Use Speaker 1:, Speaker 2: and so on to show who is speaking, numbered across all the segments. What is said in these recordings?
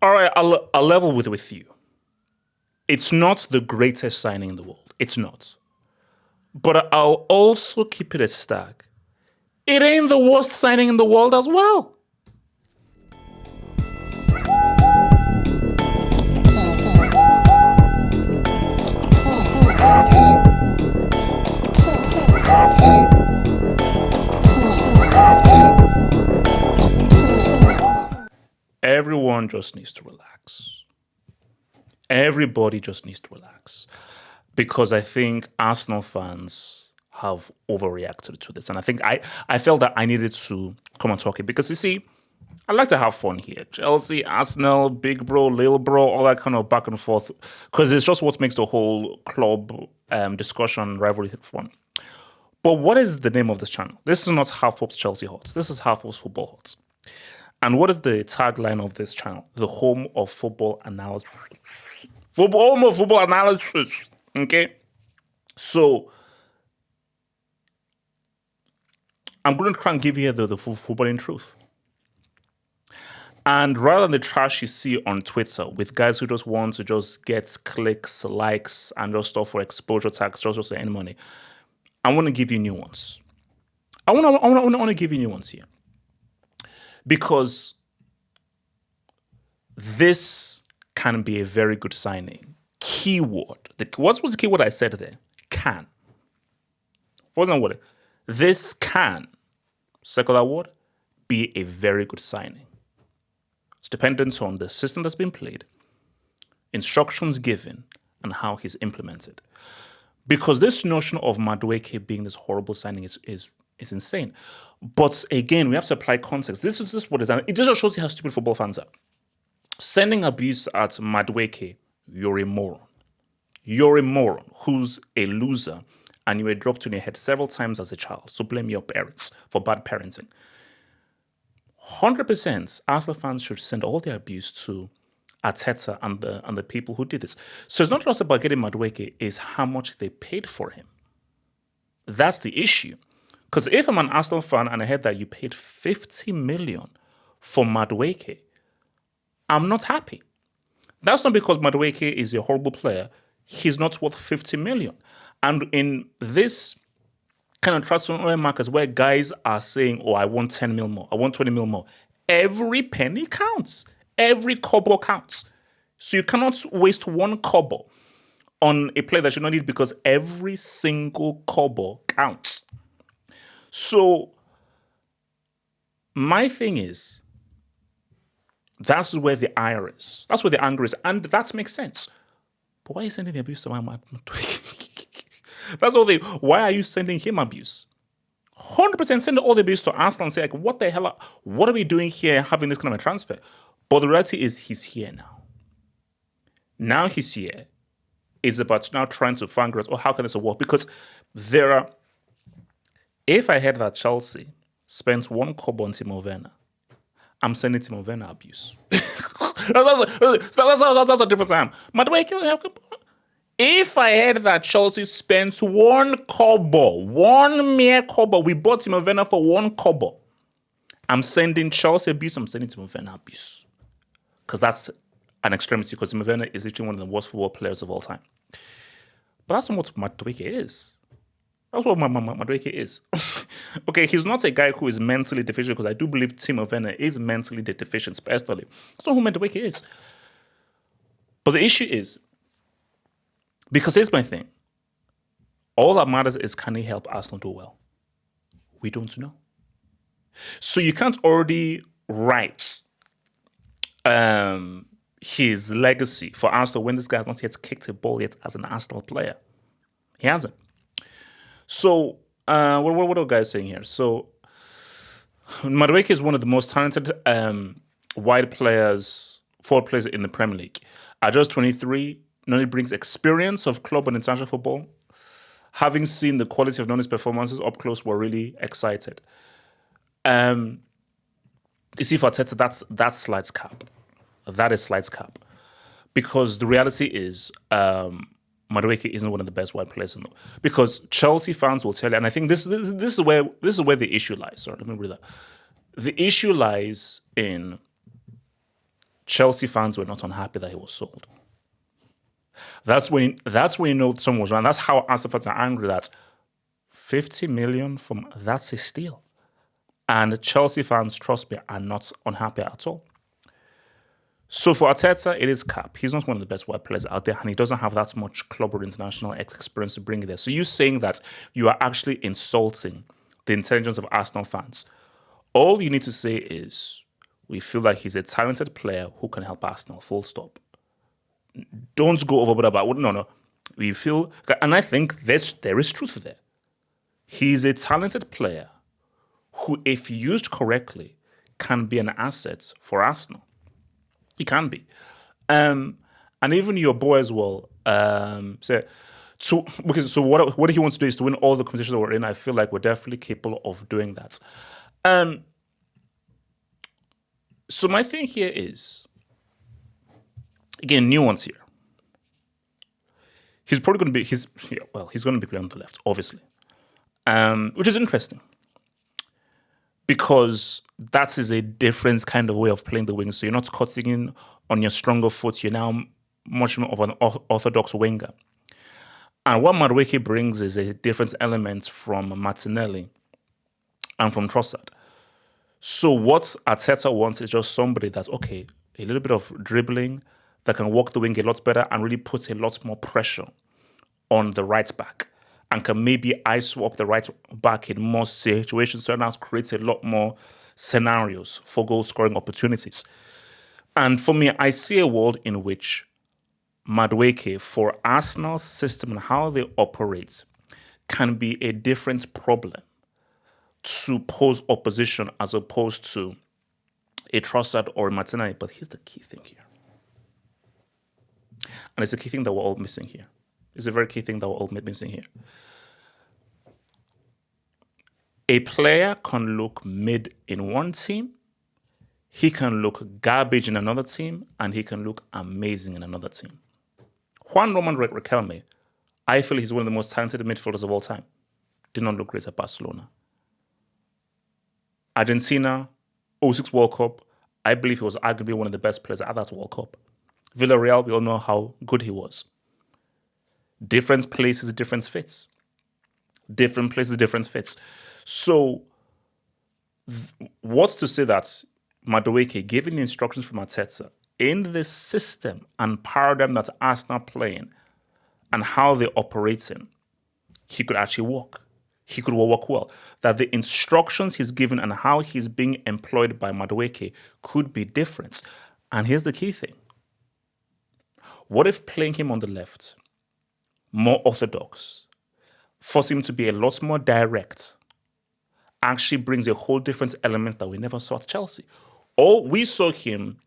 Speaker 1: All right, I'll level with you. It's not the greatest signing in the world. It's not. But I'll also keep it a stack. It ain't the worst signing in the world as well. Everyone just needs to relax. Everybody just needs to relax. Because I think Arsenal fans have overreacted to this. And I think I felt that I needed to come and talk it. Because you see, I like to have fun here. Chelsea, Arsenal, big bro, little bro, all that kind of back and forth. Because it's just what makes the whole club discussion, rivalry fun. But what is the name of this channel? This is not Half Hope's Chelsea Hot. This is Half Hope's Football Hot. And what is the tagline of this channel? The home of football analysis. Home of football analysis. Okay? So, I'm going to try and give you the footballing truth. And rather than the trash you see on Twitter with guys who just want to just get clicks, likes, and just stuff for exposure tags, just to earn money, I want to give you new ones. I want to give you new ones here. Because this can be a very good signing. Keyword. What was the keyword I said there? Can. Hold on, what? This can, secular word, be a very good signing. It's dependent on the system that's been played, instructions given, and how he's implemented. Because this notion of Madueke being this horrible signing is insane. But again, we have to apply context. This is what it just shows you how stupid football fans are. Sending abuse at Madueke, you're a moron. You're a moron who's a loser, and you were dropped on your head several times as a child. So blame your parents for bad parenting. 100% Arsenal fans should send all their abuse to Arteta and the people who did this. So it's not just about getting Madueke, it's how much they paid for him. That's the issue. Because if I'm an Arsenal fan and I heard that you paid 50 million for Madueke, I'm not happy. That's not because Madueke is a horrible player. He's not worth 50 million. And in this kind of transfer markets where guys are saying, oh, I want 10 mil more, I want 20 mil more, every penny counts. Every kobo counts. So you cannot waste one kobo on a player that you don't need because every single kobo counts. So my thing is, that's where the ire is. That's where the anger is. And that makes sense. But why are you sending the abuse to my Madueke? That's all the. Why are you sending him abuse? 100% send all the abuse to Arsenal and say, like, what the hell? What are we doing here having this kind of a transfer? But the reality is he's here now. Now he's here. It's about now trying to find out, oh, how can this work? Because there are, if I heard that Chelsea spent one kobo on Timo Werner, I'm sending Timo Werner abuse. that's a different time. If I heard that Chelsea spent one mere kobo, we bought Timo Werner for one kobo, I'm sending Chelsea abuse, I'm sending Timo Werner abuse. Because that's an extremity, because Timo Werner is literally one of the worst football players of all time. But that's not what Madueke is. That's what Madueke is. Okay, he's not a guy who is mentally deficient, because I do believe Timo Werner is mentally deficient, personally. That's not who Madueke is. But the issue is, because here's my thing, all that matters is, can he help Arsenal do well? We don't know. So you can't already write his legacy for Arsenal when this guy has not yet kicked a ball yet as an Arsenal player. He hasn't. So, what are guys saying here? So, Madueke is one of the most talented wide players, forward players in the Premier League. At just 23, Noni brings experience of club and international football. Having seen the quality of Noni's performances up close, we're really excited. You see, for Arteta, that's slides cap. That is slides cap. Because the reality is, Madueke isn't one of the best wide players in the world. Because Chelsea fans will tell you, and I think this is where the issue lies. Sorry, let me read that. The issue lies in Chelsea fans were not unhappy that he was sold. That's when you know someone was wrong. That's how Arsenal fans are angry that 50 million that's a steal. And Chelsea fans, trust me, are not unhappy at all. So for Arteta, it is cap. He's not one of the best wide players out there, and he doesn't have that much club or international experience to bring it there. So you saying that you are actually insulting the intelligence of Arsenal fans. All you need to say is, we feel like he's a talented player who can help Arsenal, full stop. Don't go overboard about, no. We feel, and I think there is truth there. He's a talented player who, if used correctly, can be an asset for Arsenal. He can be. And even your boy as well. So what he wants to do is to win all the competitions that we're in. I feel like we're definitely capable of doing that. So my thing here is, again, nuance here. He's probably going to be he's going to be playing on the left, obviously, which is interesting because that is a different kind of way of playing the wing. So you're not cutting in on your stronger foot. You're now much more of an orthodox winger. And what Madueke brings is a different element from Martinelli and from Trossard. So what Arteta wants is just somebody that's, okay, a little bit of dribbling that can walk the wing a lot better and really put a lot more pressure on the right back and can maybe ISO up the right back in more situations, so now creates a lot more scenarios for goal-scoring opportunities. And for me, I see a world in which Madueke, for Arsenal's system and how they operate, can be a different problem to pose opposition as opposed to a Trossard or a Martinelli. But here's the key thing here. And it's a key thing that we're all missing here. It's a very key thing that we're all missing here. A player can look mid in one team, he can look garbage in another team, and he can look amazing in another team. Juan Roman Riquelme, I feel he's one of the most talented midfielders of all time. Did not look great at Barcelona. Argentina, 06 World Cup, I believe he was arguably one of the best players at that World Cup. Villarreal, we all know how good he was. Different places, different fits. Different places, different fits. So, what's to say that Madueke, given the instructions from Arteta, in this system and paradigm that Arsenal playing and how they operate in, he could actually work. He could work well. That the instructions he's given and how he's being employed by Madueke could be different. And here's the key thing. What if playing him on the left, more orthodox, forcing him to be a lot more direct, actually brings a whole different element that we never saw at Chelsea? Or we saw him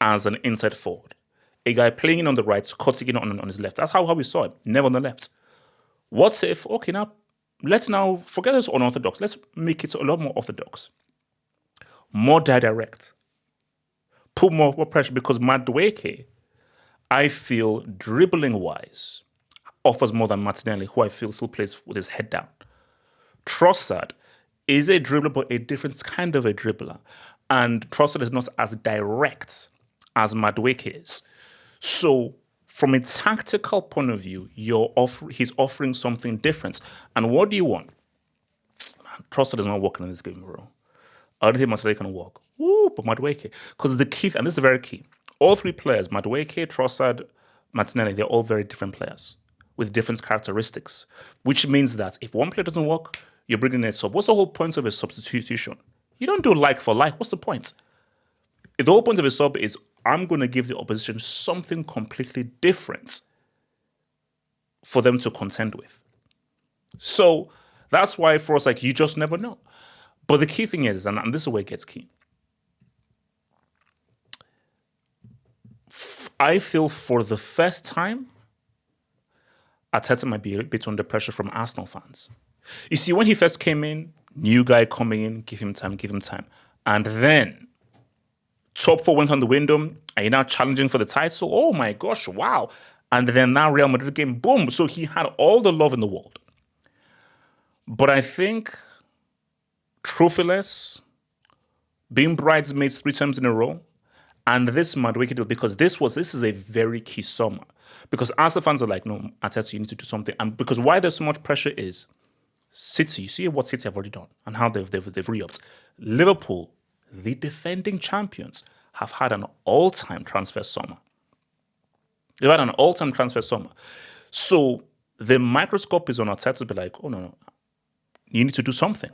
Speaker 1: as an inside forward, a guy playing in on the right, cutting in on his left. That's how we saw him, never on the left. What if, okay, now let's now forget this unorthodox. Let's make it a lot more orthodox, more direct, put more pressure, because Madueke, I feel, dribbling-wise, offers more than Martinelli, who I feel still plays with his head down. Trossard is a dribbler, but a different kind of a dribbler. And Trossard is not as direct as Madueke is. So from a tactical point of view, he's offering something different. And what do you want? Man, Trossard is not working in this game, bro. I don't think Martinelli can work. But Madueke. Because the key, and this is very key, all three players, Madueke, Trossard, Martinelli, they're all very different players with different characteristics, which means that if one player doesn't work, you're bringing a sub. What's the whole point of a substitution? You don't do like for like. What's the point? The whole point of a sub is I'm going to give the opposition something completely different for them to contend with. So that's why for us, like, you just never know. But the key thing is, and this is where it gets key, I feel for the first time, Arteta might be a bit under pressure from Arsenal fans. You see, when he first came in, new guy coming in, give him time. And then top four went on the window, and you're now challenging for the title. Oh my gosh, wow. And then now Real Madrid game, boom. So he had all the love in the world. But I think trophyless, being bridesmaids 3 times in a row, And this Madueke deal, because this is a very key summer. Because Arsenal fans are like, no, Arteta, you need to do something. And because why there's so much pressure is City, you see what City have already done and how they've re-upped. Liverpool, the defending champions, have had an all-time transfer summer. They've had an all-time transfer summer. So the microscope is on Arteta to be like, oh, no, you need to do something.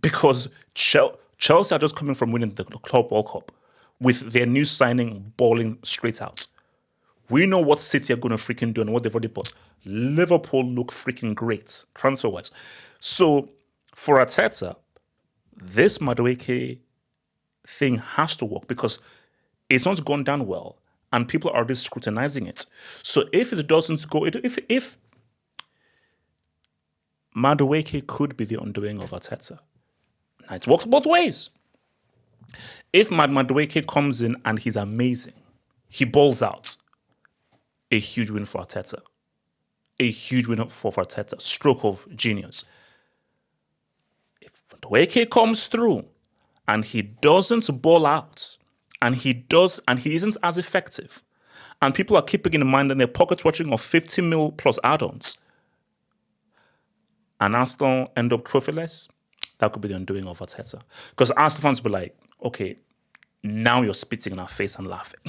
Speaker 1: Because Chelsea are just coming from winning the Club World Cup with their new signing balling straight out. We know what City are going to freaking do and what they've already bought. Liverpool look freaking great transfer-wise. So for Arteta, this Madueke thing has to work because it's not gone down well and people are already scrutinizing it. So if it doesn't go, if Madueke could be the undoing of Arteta, it works both ways. If Madueke comes in and he's amazing, he balls out, a huge win for Arteta. A huge win for Arteta. Stroke of genius. If Madueke comes through and he doesn't ball out, and he isn't as effective, and people are keeping in mind in their pocket watching of 50 mil plus add-ons, and Arsenal end up trophyless, that could be the undoing of Arteta. Because Arsenal fans will be like, okay, now you're spitting in our face and laughing.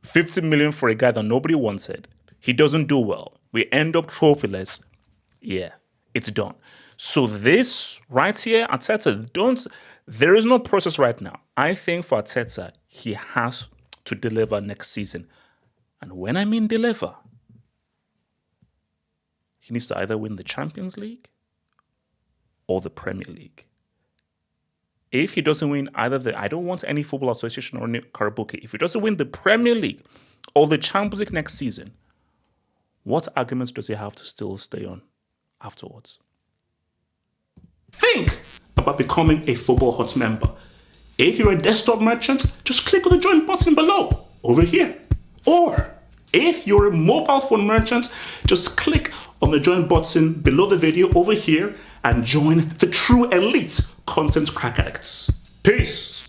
Speaker 1: 50 million for a guy that nobody wanted. He doesn't do well. We end up trophyless. Yeah, it's done. So this right here, Arteta, there is no process right now. I think for Arteta, he has to deliver next season. And when I mean deliver, he needs to either win the Champions League or the Premier League. If he doesn't win either I don't want any football association or Karabuki. If he doesn't win the Premier League or the Champions League next season, what arguments does he have to still stay on afterwards? Think about becoming a Football Hut member. If you're a desktop merchant, just click on the join button below, over here. Or if you're a mobile phone merchant, just click on the join button below the video over here and join the true elite content crack addicts. Peace.